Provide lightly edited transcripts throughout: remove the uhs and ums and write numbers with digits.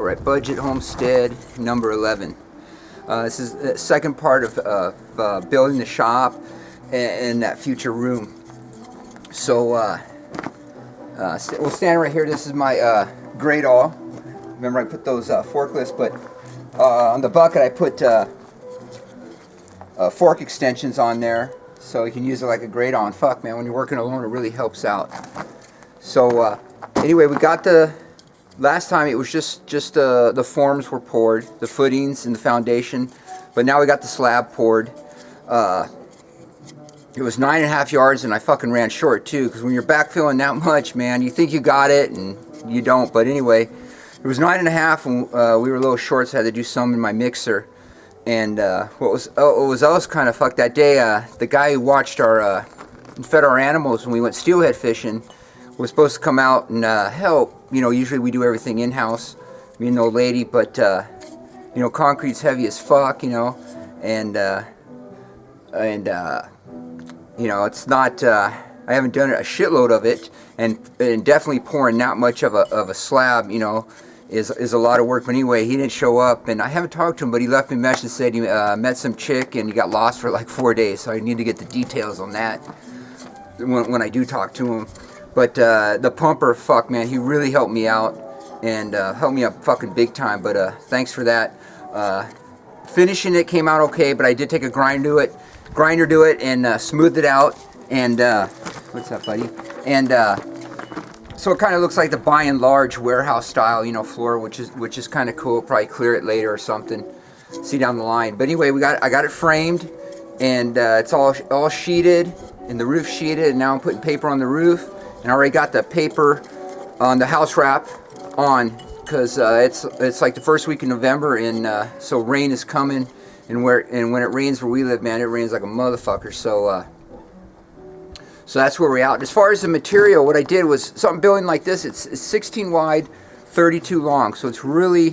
Alright, budget homestead number 11. This is the second part of building the shop and that future room. So we'll stand right here. This is my grate all. Remember I put those forklifts, but on the bucket I put fork extensions on there so you can use it like a grate all. And fuck man, when you're working alone it really helps out. So anyway, we got the last time it was just the forms were poured, the footings and the foundation, but now we got the slab poured. It was 9.5 yards and I fucking ran short too, because when you're backfilling that much, man, you think you got it and you don't. But anyway, it was 9.5 and we were a little short, so I had to do some in my mixer. And what was else kind of fucked that day, the guy who watched our fed our animals when we went steelhead fishing was supposed to come out and help. You know, usually we do everything in-house, me and the old lady, but you know, concrete's heavy as fuck, you know, and you know, it's not, I haven't done a shitload of it, and definitely pouring that much of a slab, you know, is a lot of work. But anyway, he didn't show up, and I haven't talked to him, but he left me a message and said he met some chick and he got lost for like 4 days, so I need to get the details on that when I do talk to him. But the pumper, fuck man, he really helped me out and helped me up fucking big time. But thanks for that. Finishing it came out okay, but I did take a grinder to it and smooth it out. And what's up, buddy? And so it kind of looks like the by and large warehouse style, you know, floor, which is kind of cool. Probably clear it later or something. See down the line. But anyway, I got it framed, and it's all sheeted, and the roof sheeted, and now I'm putting paper on the roof. And I already got the paper on the house wrap on, because it's like the first week in November, and so rain is coming, and when it rains where we live, man, it rains like a motherfucker. So that's where we're out. As far as the material, what I did was something building like this. It's 16 wide, 32 long, so it's really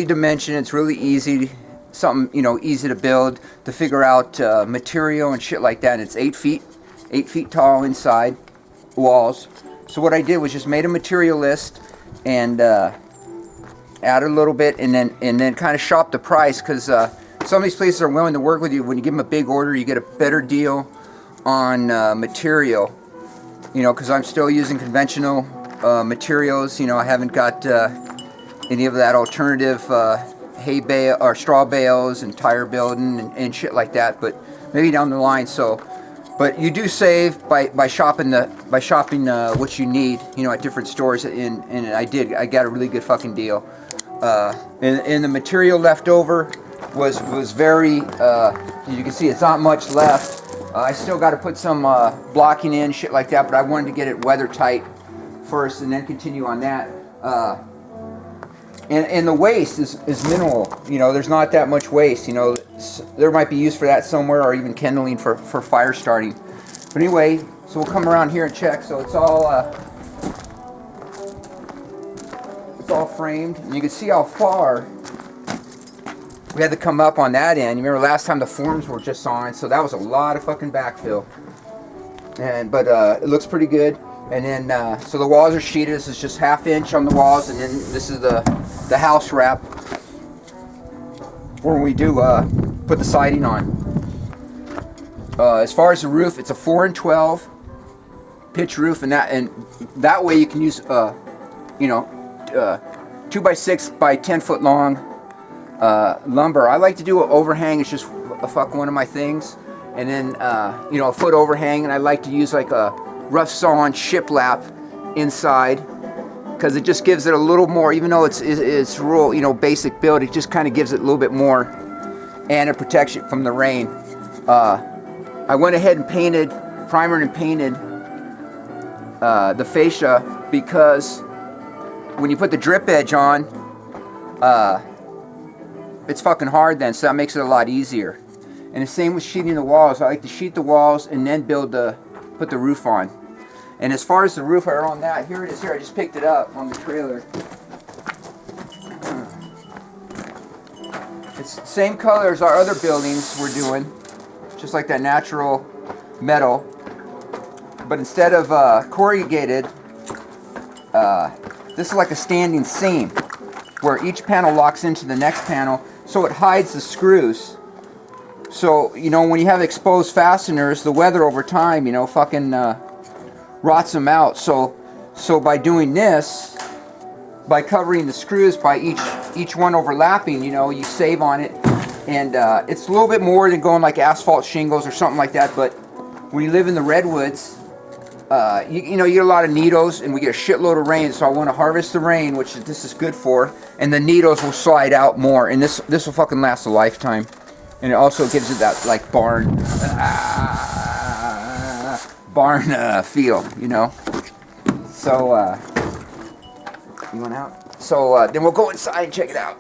dimensioned. It's really easy, something, you know, easy to build, to figure out material and shit like that. And it's 8 feet tall inside. Walls. So what I did was just made a material list and added a little bit, and then kind of shopped the price, because some of these places are willing to work with you. When you give them a big order, you get a better deal on material, you know, because I'm still using conventional materials. You know, I haven't got any of that alternative hay bale or straw bales and tire building and shit like that, but maybe down the line. So but you do save by shopping what you need, you know, at different stores, and I got a really good fucking deal. And the material left over was very, you can see it's not much left. I still got to put some blocking in, shit like that, but I wanted to get it weather tight first and then continue on that. And the waste is minimal, you know, there's not that much waste, you know. There might be use for that somewhere, or even kindling for fire starting. But anyway, so we'll come around here and check. So it's all framed, and you can see how far we had to come up on that end. You remember last time the forms were just on, so that was a lot of fucking backfill. But it looks pretty good. And then so the walls are sheeted. This is just 1/2 inch on the walls, and then this is the house wrap where we do put the siding on. As far as the roof, it's a 4 and 12 pitch roof, and that way you can use you know, 2x6 by 10 foot long lumber. I like to do an overhang. It's just one of my things, and then you know, a foot overhang, and I like to use like a rough sawn shiplap inside, because it just gives it a little more, even though it's real, you know, basic build, it just kind of gives it a little bit more, and it protects it from the rain. I went ahead and primered and painted the fascia, because when you put the drip edge on, it's fucking hard then, so that makes it a lot easier. And the same with sheeting the walls. I like to sheet the walls and then put the roof on. And as far as the roof, are on that, here it is here. I just picked it up on the trailer. It's the same color as our other buildings we're doing, just like that natural metal. But instead of corrugated, this is like a standing seam. where each panel locks into the next panel, so it hides the screws. So, you know, when you have exposed fasteners, the weather over time, you know, fucking rots them out. So by doing this, by covering the screws by each one overlapping, you know, you save on it. And it's a little bit more than going like asphalt shingles or something like that. But when you live in the redwoods, you know, you get a lot of needles, and we get a shitload of rain. So I want to harvest the rain, which this is good for. And the needles will slide out more, and this will fucking last a lifetime. And it also gives it that like barn feel, you know. So you went out. So then we'll go inside and check it out.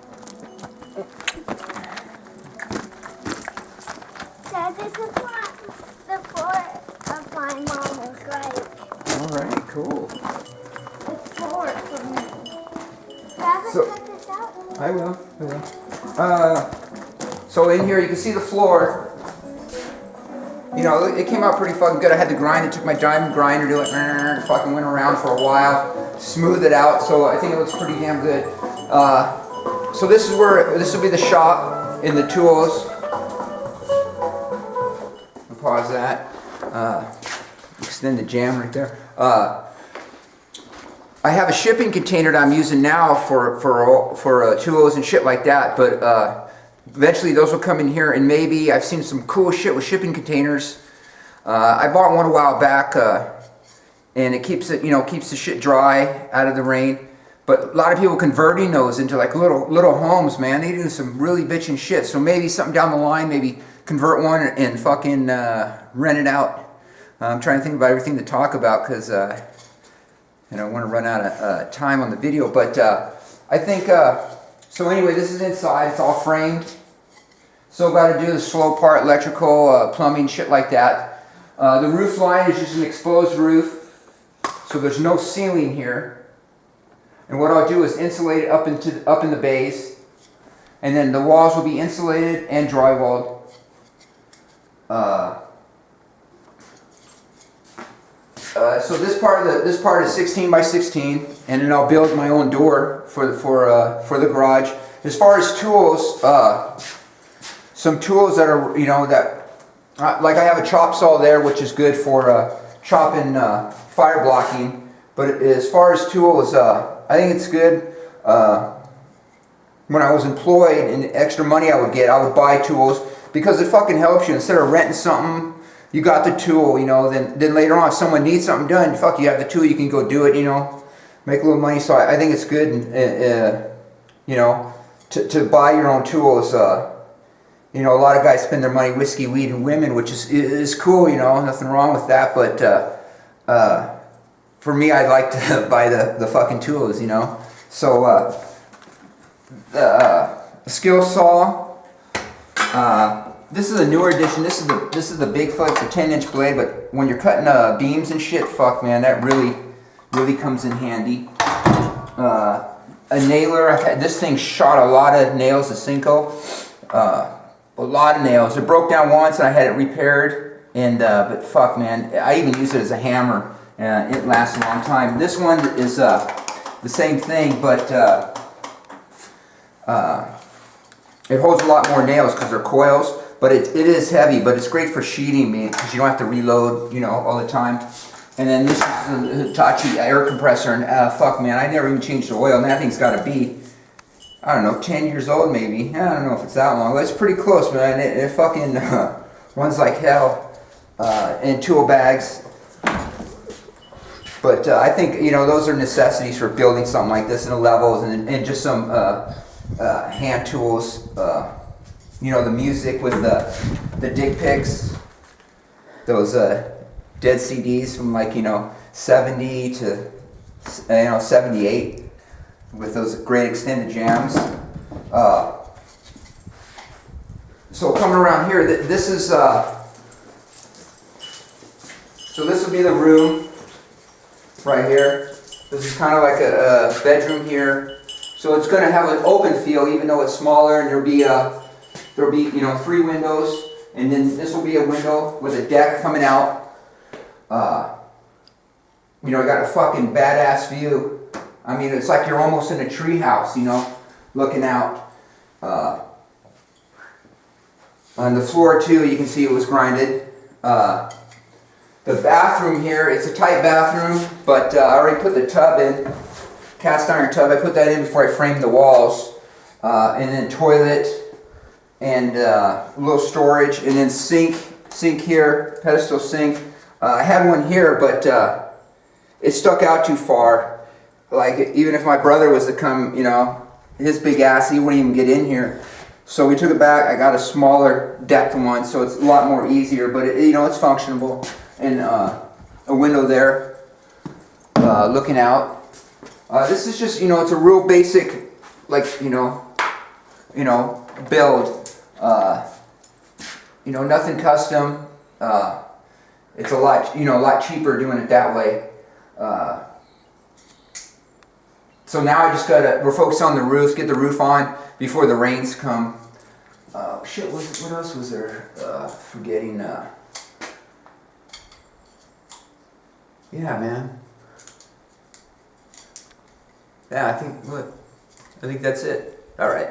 Dad, this is what the floor of my mom was like. All right, cool. The floor for me. Dad, So- check this out. I will. So in here you can see the floor. You know, it came out pretty fucking good. I had to grind it. Took my diamond grinder to it. Fucking went around for a while. Smoothed it out. So I think it looks pretty damn good. So this will be the shop and the tools. I'll pause that. Extend the jam right there. I have a shipping container that I'm using now for tools and shit like that, but eventually those will come in here, and maybe I've seen some cool shit with shipping containers. I bought one a while back, and it keeps the shit dry out of the rain. But a lot of people converting those into like little homes, man. They do some really bitchin' shit. So maybe something down the line, maybe convert one and fucking rent it out. I'm trying to think about everything to talk about because I don't want to run out of time on the video. But I think, so anyway, this is inside. It's all framed. So got to do the slow part, electrical, plumbing, shit like that. The roof line is just an exposed roof. So there's no ceiling here. And what I'll do is insulate it up in the base. And then the walls will be insulated and drywalled. So this part is 16 by 16, and then I'll build my own door for the garage. As far as tools, some tools that are like I have a chop saw there, which is good for chopping fire blocking. But as far as tools, I think it's good. When I was employed and extra money I would buy tools because it fucking helps you. Instead of renting something, you got the tool, you know, then later on if someone needs something done, fuck, you have the tool, you can go do it, you know, make a little money. So I think it's good, you know, to buy your own tools. You know, a lot of guys spend their money whiskey, weed, and women, which is cool, you know, nothing wrong with that. But for me, I'd like to buy the fucking tools, you know. So the skill saw. This is a newer edition. This is the Bigfoot. It's a 10-inch blade, but when you're cutting beams and shit, fuck man, that really comes in handy. A nailer. This thing shot a lot of nails, a Cinco. A lot of nails. It broke down once, and I had it repaired. And but fuck man, I even use it as a hammer. It lasts a long time. This one is the same thing, but it holds a lot more nails because they're coils. But it is heavy, but it's great for sheeting because you don't have to reload, you know, all the time. And then this is a Hitachi air compressor, and fuck man, I never even changed the oil, and that thing's got to be, I don't know, 10 years old maybe. I don't know if it's that long, but it's pretty close, man. It fucking runs like hell in tool bags. But I think, you know, those are necessities for building something like this in the levels, and just some hand tools. You know, the music with the dick pics, those dead CDs from like, you know, 70 to 78 with those great extended jams. So coming around here, this is so this will be the room right here. This is kind of like a bedroom here. So it's going to have an open feel, even though it's smaller, and there'll be you know 3 windows, and then this will be a window with a deck coming out. You know, I got a fucking badass view. I mean, it's like you're almost in a tree house, you know. looking out. On the floor too, you can see it was grinded. The bathroom here, it's a tight bathroom, but I already put the tub in, cast iron tub. I put that in before I framed the walls. And then toilet and a little storage, and then sink here, pedestal sink. I had one here, but it stuck out too far. Like, even if my brother was to come, you know, his big ass, he wouldn't even get in here. So we took it back. I got a smaller depth one, so it's a lot more easier, but it, you know, it's functional. And a window there, looking out. This is just, you know, it's a real basic, like, you know, build. You know, nothing custom. It's a lot, you know, a lot cheaper doing it that way. So now I just we're focused on the roof, get the roof on before the rains come. Shit, what else was there? Forgetting. Yeah, man. Yeah, I think that's it. All right.